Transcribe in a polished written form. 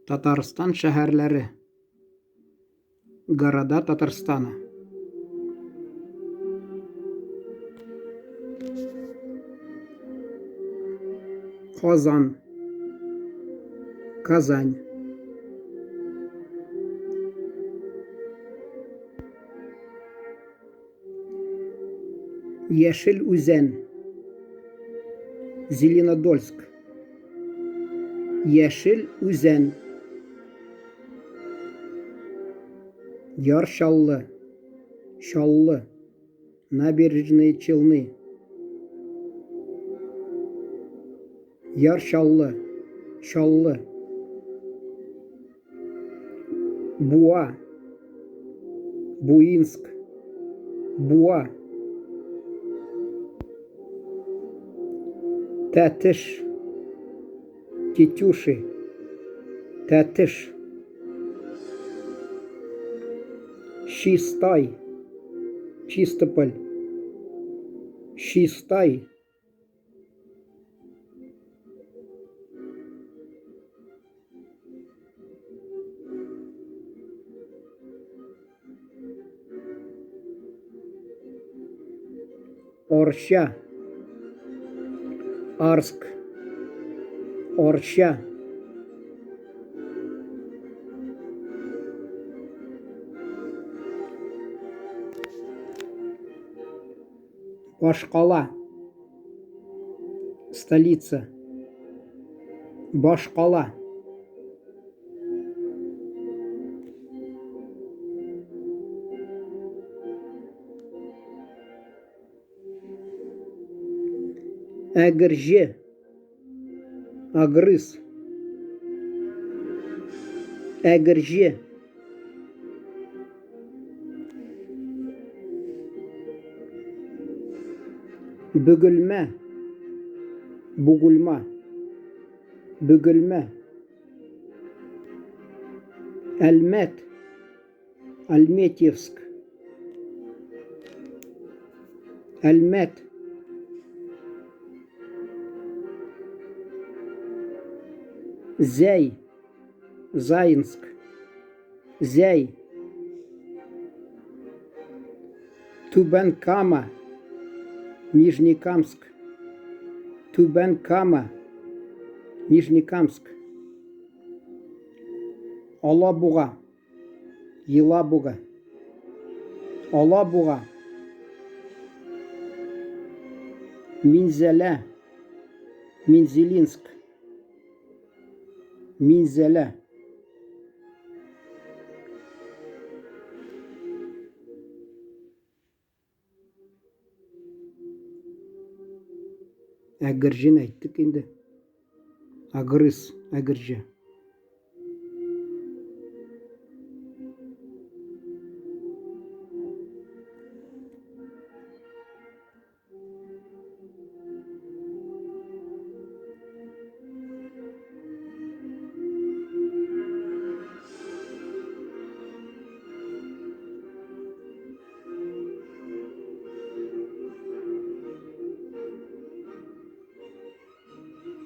Татарстан шәһәрләре. Города Татарстана. Казан, Казань. Яшел Үзән, Зеленодольск. Яшел Үзән. Яр Чаллы, Чаллы. Набережные Челны. Яр Чаллы, Чаллы. Буа, Буинск, Буа. Тәтеш, Тетюши, Тәтеш. Чистай, Чистополь, Чистай. Орча, Арск, Орча. Башкала, столица. Башкала. Әгірже, Агрыз. Әгірже. Бөгілмә, Бугульма, Бөгілмә. Әлмәт, Альметьевск. Әлмәт. Зәй, Заинск. Зәй. Түбән Кама, Нижнекамск. Түбән Кама, Нижнекамск. Алабуга, Елабуга. Алабуга. Минзәлә, Минзелинск. Минзәлә. Әгіржен әйттік енді. Агрыз, Әгірже.